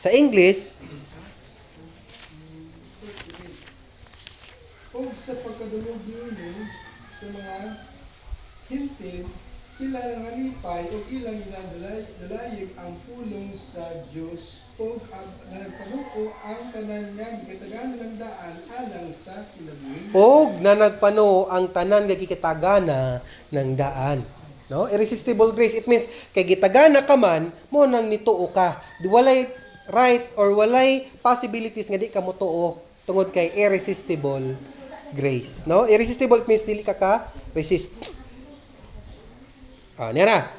Speaker 1: Sa English,
Speaker 2: O sa pagkadulog niini sa mga hintil, sila nangalipay o ilang dalayig ang pulong sa Dios o nagpanuko ang tanan nga gitagana ng daan alang sa kinabuhi.
Speaker 1: og na nagpano ang tanan nga gikitagana ng daan. No? Irresistible grace, it means kay gitagana ka man mo nang nituo ka. Di walay right or walay possibilities nga di ka mo tuo tungod kay irresistible grace. No? Irresistible means dili ka resist. Niya na.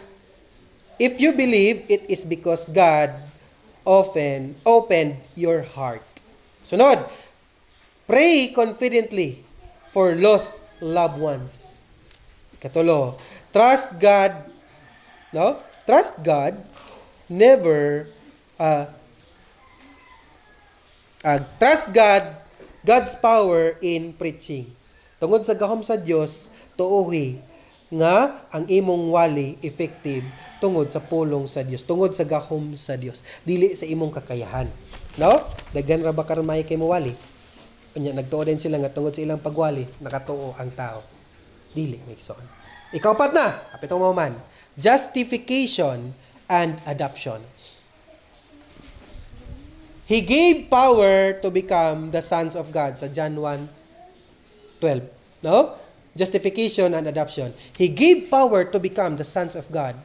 Speaker 1: If you believe, it is because God often opened your heart. Sunod, pray confidently for lost loved ones. Katulo, trust God, no? Trust God, never, trust God, God's power in preaching. Tungod sa gahom sa Dios, tuohi nga ang imong wali effective tungod sa pulong sa Dios, tungod sa gahom sa Dios, dili sa imong kakayahan. No? Daghan ra ba karon may kay mawali? Unya nagtuo din sila nga tungod sa ilang pagwali nakatuo ang tao. Dili maigsoon. Ikaw na, apitong mo man. Justification and adoption. He gave power to become the sons of God sa John 1:12. No? Justification and adoption. He gave power to become the sons of God.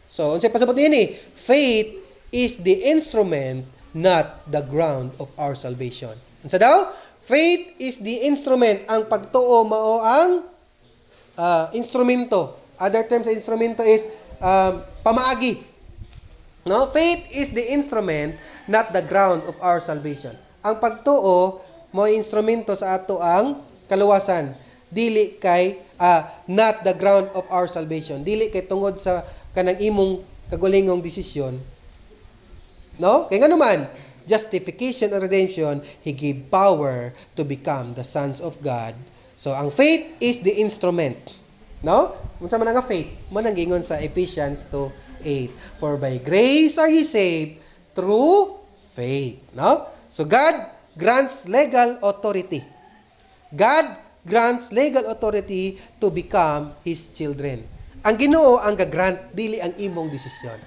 Speaker 1: So, unsay pasabot niini? Faith is the instrument, not the ground of our salvation. Unsa daw? Faith is the instrument. Ang pagtuo mao ang instrumento. Other terms sa instrumento is pamaagi. No? Faith is the instrument, not the ground of our salvation. Ang pagtuo mo instrumento sa ato ang kaluwasan. Dili kay not the ground of our salvation. Dili kay tungod sa kanang imong kagulingong desisyon. No? Kay ngano man, justification and redemption, He gave power to become the sons of God. So ang faith is the instrument. No? Unsa man nga faith? Mo nang gingon sa Ephesians 2:8. For by grace are ye saved through faith. No? So God grants legal authority. God grants legal authority to become His children. Ang Ginoo ang gagrant, dili ang imong desisyon.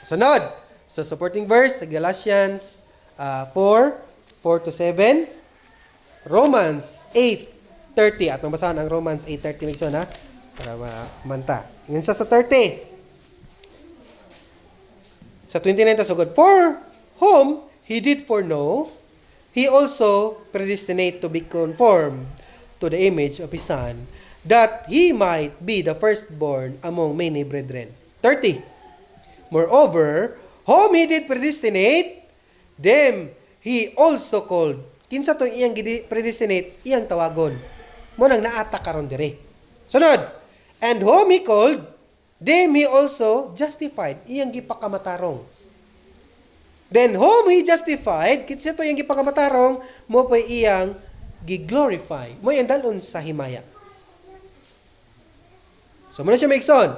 Speaker 1: Sunod. So supporting verse sa Galatians 4:4-7, Romans 8:30. At mabasahan ang Romans 8:30 migson ha para manta. Yun sa 30. Sa 29 ta sugod, for whom He did foreknow,
Speaker 3: He also predestinate to be conformed to the image of His Son, that He might be the firstborn among many brethren. 30. Moreover, whom He did predestinate, them He also called. Kinsa to iyang predestinate, iyang tawagon. Mo nang naata karon dire. Sunod. And whom He called, them He also justified. Iyang gipakamatarong. Then whom He justified, kinsa to iyang gipakamatarong, mo pa iyang gi-glorify. Mo iyang dalon sa himaya. So, muna siya maigsoon.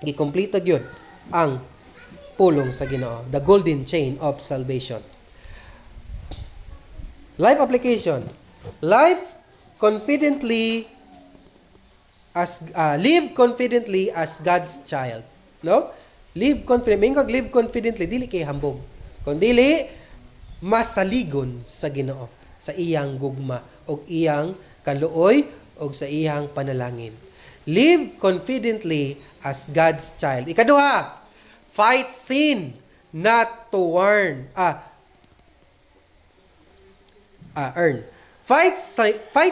Speaker 3: Gikompleto gyud ang pulong sa Ginoo, the golden chain of salvation. Life application. Live confidently as God's child. No? Live confidently dili kay hambog. Kun dili masaligon sa Ginoo, sa iyang gugma og iyang kaluoy og sa iyang panalangin. Live confidently as God's child. Ikaduha, fight sin not to earn. Fight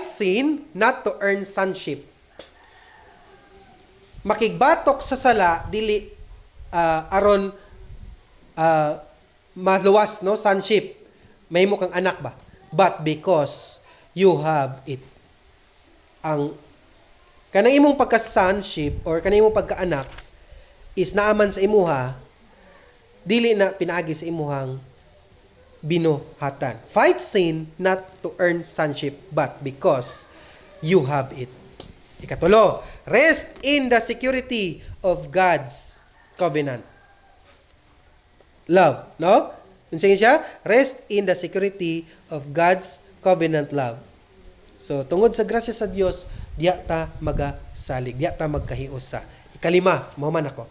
Speaker 3: sin not to earn sonship. Makigbatok sa sala dili aron maluwas no sonship. Mahimo kang anak ba? But because you have it. Ang kanang imong pagka-sonship or kanang imong pagkaanak is naaman sa imuha, dili na pinaagi sa imuhang binuhatan. Fight sin not to earn sonship, but because you have it. Ikatulo, rest in the security of God's covenant. Love, no? Unsay siya? Rest in the security of God's covenant love. So, tungod sa grasya sa Dios, diya ta magasalig, diya ta magkahiusa. Ikalima, mahuman ako.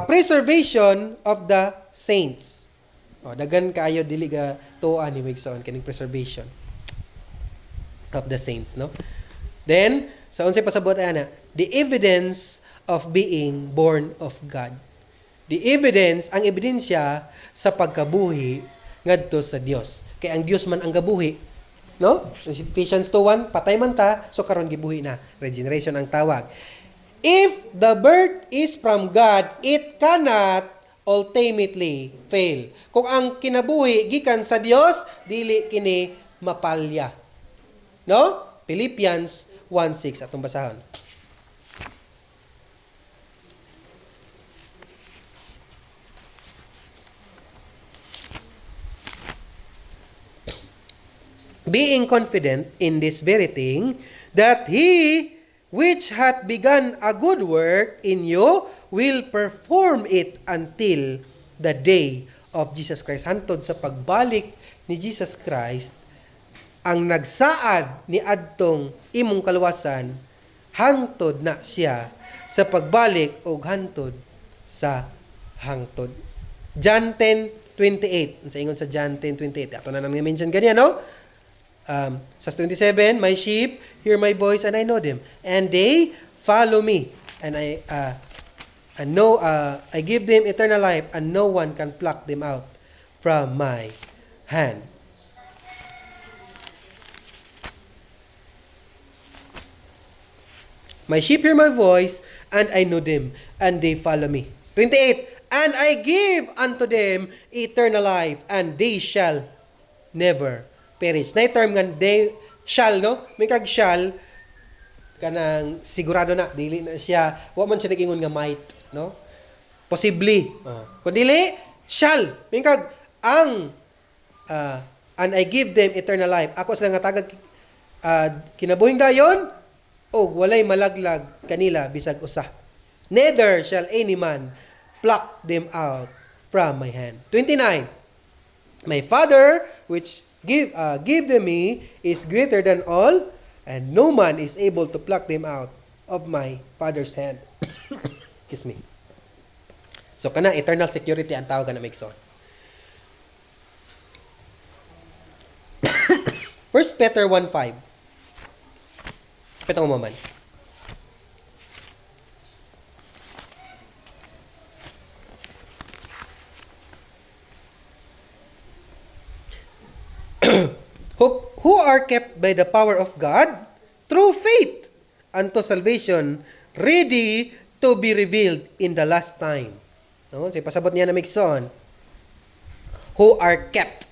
Speaker 3: Preservation of the saints. Dagan kaayo dili ga tuan ni Wigson kining preservation of the saints, no? Then, sa unsay pasabot ana, the evidence of being born of God. The evidence, ang ebidensya sa pagkabuhi ngadto sa Dios. Kay ang Dios man ang gabuhi, no? Ephesians 2:1, patay man ta, so karon gibuhi na. Regeneration ang tawag. If the birth is from God, it cannot ultimately fail. Kung ang kinabuhi gikan sa Dios, dili kini mapalya. No? Philippians 1:6 atong basahon. Being confident in this very thing, that He which hath begun a good work in you will perform it until the day of Jesus Christ. Hantod sa pagbalik ni Jesus Christ, ang nagsaad ni adtong imong kaluwasan, hantod na siya sa pagbalik o hantod sa hangtod. John 10:28. Sa ingon sa John 10:28. Ato na nang mention ganyan, no? Sa 27, my sheep hear my voice and I know them, and they follow me, and I give them eternal life, and no one can pluck them out from my hand. My sheep hear my voice, and I know them, and they follow me. 28, and I give unto them eternal life, and they shall never perish. Na term nga they shall, no? May kag shall kanang sigurado na dili na siya, wa man siya nagingon nga might, no? Possibly. Kun dili shall, may kag ang and I give them eternal life. Ako sila nga tagag kinabuhing dayon og walay malaglag kanila bisag usa. Neither shall any man pluck them out from my hand. 29. My Father which give them me is greater than all, and no man is able to pluck them out of my Father's hand. Excuse me. So kana eternal security ang tawag na Migson. 1 Peter 1:5. Petong mo man. are kept by the power of God through faith unto salvation, ready to be revealed in the last time. No, say pasabot niya na Migson. Who are kept,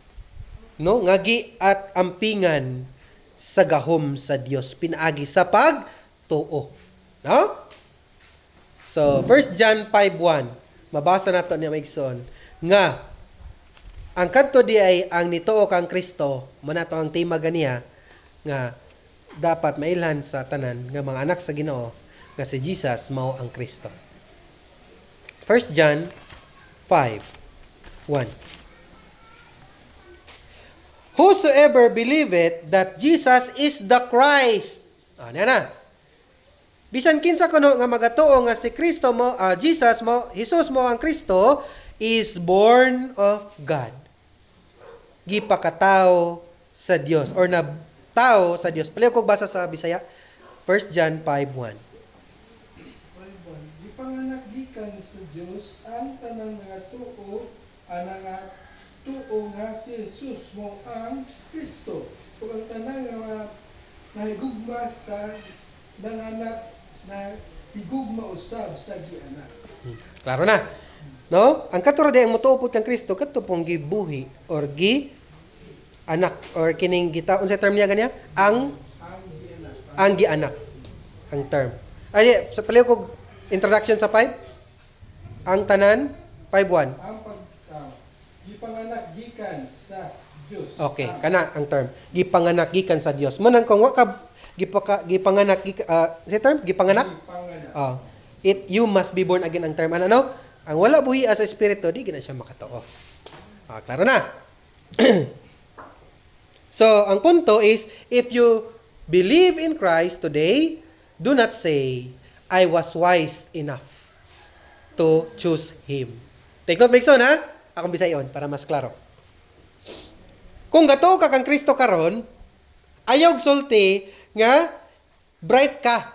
Speaker 3: no, ngagi at ampingan sa gahom sa Dios, pinaagi sa pagtuo. No? So, 1 John 5:1, mabasa nato niya Migson, nga ang kadto di ay ang nituo kang Kristo, manato ang tema ganiya nga dapat mailhan sa tanan nga mga anak sa Ginoo nga si Jesus mao ang Kristo. 1 John 5:1. Whosoever believeth that Jesus is the Christ. Na. Bisan kinsa kuno nga magatuo nga si Kristo mo, Jesus mo, Jesus mo ang Kristo, is born of God. Gipakatao sa Dios or na tao sa Dios. Paliw kog basa sa Bisaya. 1 John 5:1.
Speaker 2: Gipanganak gikan sa Dios ang tanang mga tuo, ang nga tuo nga si Jesus mo ang Kristo. Ug ang tanang nga nahigugma sa nanganak na higugma usab sa gianak.
Speaker 3: Klaro na. No? Ang katuro di ang motuupod kang Kristo kadto pong gibuhi or gi anak or kining gita unsa term niya ganiya? Ang gianak. Ang term. Ay sa paliw kog introduction sa 5. Ang tanan 5:1.
Speaker 2: Ang gipanganak gikan sa Dios.
Speaker 3: Okay, kana ang term. Gipanganak gikan sa Dios. Manang kung wa ka gipanganak sa term gipanganak.
Speaker 2: Gipanganak.
Speaker 3: You must be born again ang term. Ano? Ang wala buhi sa espiritu, di gina siya makatao. Klaro na. So, ang punto is, if you believe in Christ today, do not say, I was wise enough to choose Him. Take note, Mixon, ha? Akong bisayon, para mas klaro. Kung gato ka kang Kristo karon, ayaw sulti nga bright ka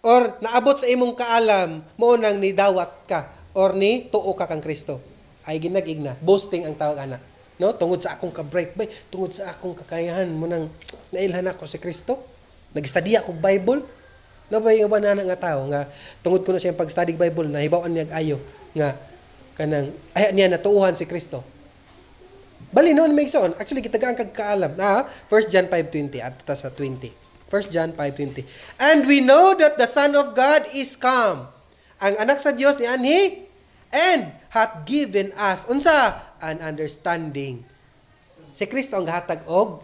Speaker 3: or naabot sa imong kaalam mo nang nidawat ka or ni tuo ka kang Kristo. Ay ginagigna, boasting ang tawag ana. No, tungod sa akong ka-bright bay, tungod sa akong kakayahan mo nang nailhan ako si Kristo. Nag-study ako Bible. No ba yung banana nga tao nga tungod ko na siya pag-study Bible na hibaw-an niya ayo nga kanang ay niya natuuhan si Kristo. Bali noon may igsoon. Actually gitagaan kag kaalam. 1 John 5:20 at sa 20. 1 John 5:20. And we know that the Son of God is come. Ang anak sa Dios ni anhi and hath given us unsa an understanding. Si Kristo ang gahatag og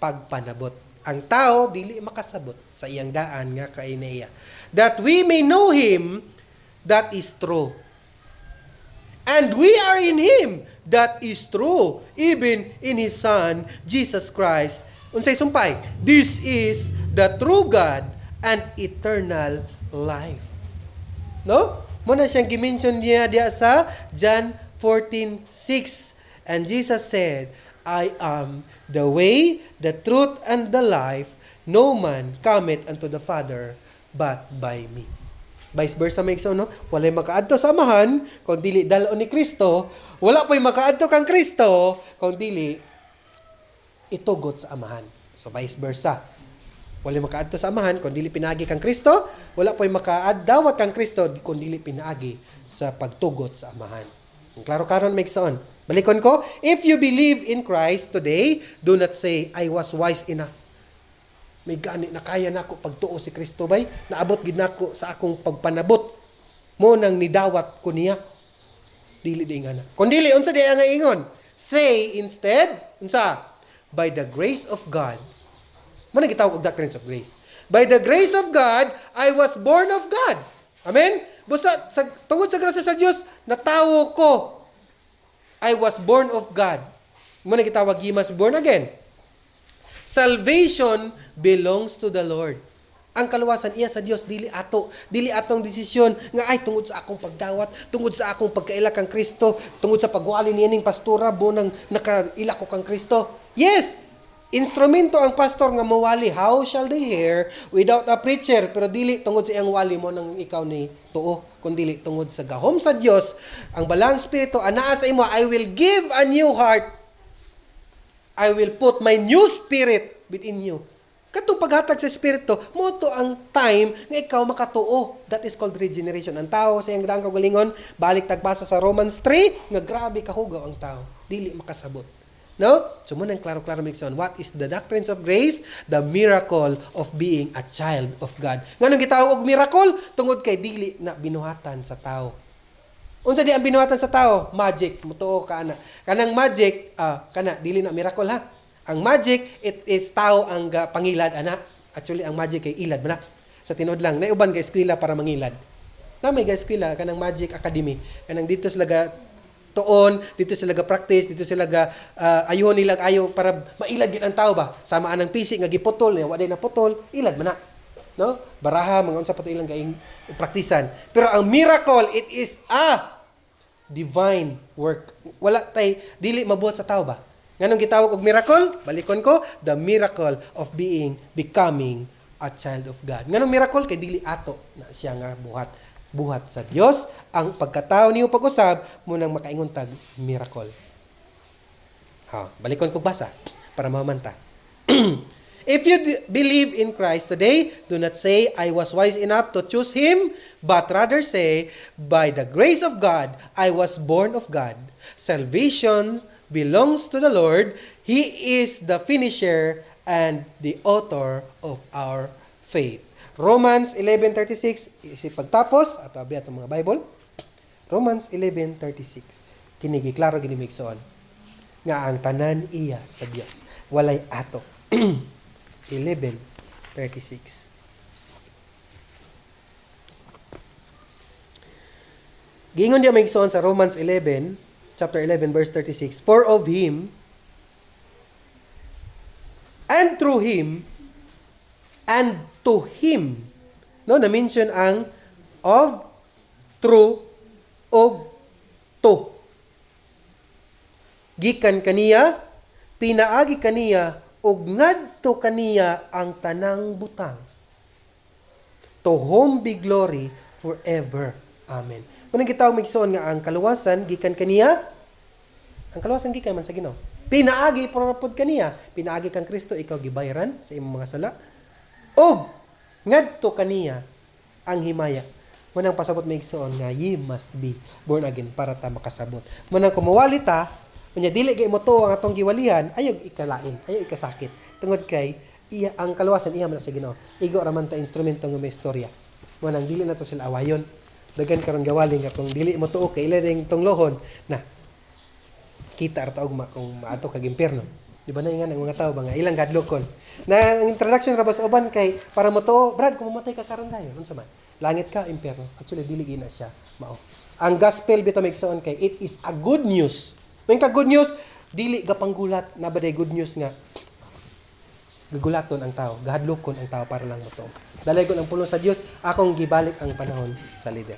Speaker 3: pagpanabot. Ang tao dili makasabot sa iyang daan nga kaineya. That we may know Him that is true. And we are in Him that is true, even in His Son, Jesus Christ. Unsay sumpay? This is the true God and eternal life. No? Muna siyang gimension niya diya sa John 14:6. And Jesus said, I am the way, the truth, and the life. No man cometh unto the Father but by me. Vice versa may igsoon, no? Walay makaadto sa amahan kung dili dalon ni Kristo. Wala pa'y makaadto kang Kristo kung dili itugot sa amahan. So vice versa. Walay makaadto sa amahan kung dili pinaagi kang Kristo. Wala pa'y makaadawat kang Kristo kung dili pinaagi sa pagtugot sa amahan. Ang klaro karon may igsoon. Balikon ko, if you believe in Christ today, do not say, I was wise enough. May gani na kaya na ako pagtuo si Kristo bay. Naabot gid nako sa akong pagpanabot. Mo nang nidawat ko niya. Dili di nga na. Kung dili, unsa di nga ingon? Say instead, unsa? By the grace of God. Mo na gitawag og doctrines of grace. By the grace of God, I was born of God. Amen? Busa, tungod sa grasya sa Dios, natawo ko. I was born of God. Mo na gitawag, ye must be born again. Salvation belongs to the Lord. Ang kaluwasan iya sa Dios dili atong desisyon nga ay tungod sa akong pagdawat, tungod sa akong pagkaila kang Kristo, tungod sa pagwali niining pastora bo nang nakaila ko kang Kristo. Yes, instrumento ang pastor nga mawali. How shall they hear without a preacher? Pero dili tungod sa iyang wali mo nang ikaw ni tuo, kundi tungod sa gahom sa Dios, ang balang espiritu anaa sa imo. I will give a new heart. I will put my new spirit within you. Katong paghatag sa Espiritu, mo to ang time nga ikaw makatuo. That is called regeneration. Ang tao sa iyang daang kagalingon, balik tagbasa sa Romans 3, nga grabe kahugaw ang tao. Dili makasabot. No? So muna klaro-klaro mixon. What is the doctrines of grace? The miracle of being a child of God. Nganong gitawag og miracle? Tungod kay dili na binuhatan sa tao. Unsa di ang binuhatan sa tao? Magic. Mutuo ka ana. Kanang magic, kana dili na miracle ha. Ang magic, it is tao ang pangilad, ana. Actually, ang magic kay ilad man na. Sa tinod lang, naiuban kay eskwela para mangilad. Na may eskwela, kanang Magic Academy. Kanang dito sila tuon, dito sila practice, dito sila ayuhon nila ayo para mailad gid ang tao ba. Samaan ang PC nga giputol, wa day na putol, ilad man na. No? Baraha, mga unsa pa to ilang gaing praktisan. Pero ang miracle, it is a divine work. Wala tay dili mabuhat sa tao ba? Nganong gitawag og miracle? Balikon ko, the miracle of becoming a child of God. Nganong miracle? Kay dili ato na siya nga buhat sa Dios. Ang pagkatao niyo pag-usab mo nang makaingon tag miracle. Balikon ko basa para mamanta. If you believe in Christ today, do not say, I was wise enough to choose Him, but rather say, by the grace of God, I was born of God. Salvation belongs to the Lord. He is the finisher and the author of our faith. Romans 11:36, isip pagtapos, ato abi atong mga Bible. Romans 11:36. Kini giklaro gini migsoon nga ang tanan iya sa Dios, walay ato. 11:36. Giingon diya migsoon sa Romans 11, chapter 11 verse 36, for of Him and through Him and to Him, no, na-mention ang of, through, og to. Gikan kaniya, pinaagi kaniya, og ngadto kaniya ang tanang butang. To whom be glory forever. Amen. Munang gitawag migsoon nga ang kaluwasan gikan kaniya. Ang kaluwasan gikan man sa Ginoo. Pinaagi porapod kaniya. Pinaagi kang Kristo, ikaw gibayaran sa imong mga sala. Og ngadto kaniya ang himaya. Munang pasabot migsoon nga ye must be born again para ta makasabot. Munang kumuwali ta, unya dili kay mo to ang atong giwalihan, ayog ikalain, ayog ikasakit. Tungod kay iya ang kaluwasan iya man sa Ginoo. Igo ra man ta instrumento nga may istorya. Munang dili na to sila awayon. Dagan karon gawaling nga kung dili mo tuo kay ila ding tunglohon na kita ra taog kung maato kag impierno. Di ba na nga ng mga tao ba nga ilang gadlokon. Na ang introduction ra ba sa uban kay para mo tuo, brad kung mamatay ka karon dayon unsa man. Langit ka impierno. Actually dili gina siya mao. Ang gospel bitaw migsoon kay it is a good news. May ka good news dili gapanggulat na baday good news nga gagulaton ang tao, gahadlokon ang tao para lang mo tuo. Dalaygon ang pulong sa Dios, akong gibalik ang panahon sa leader.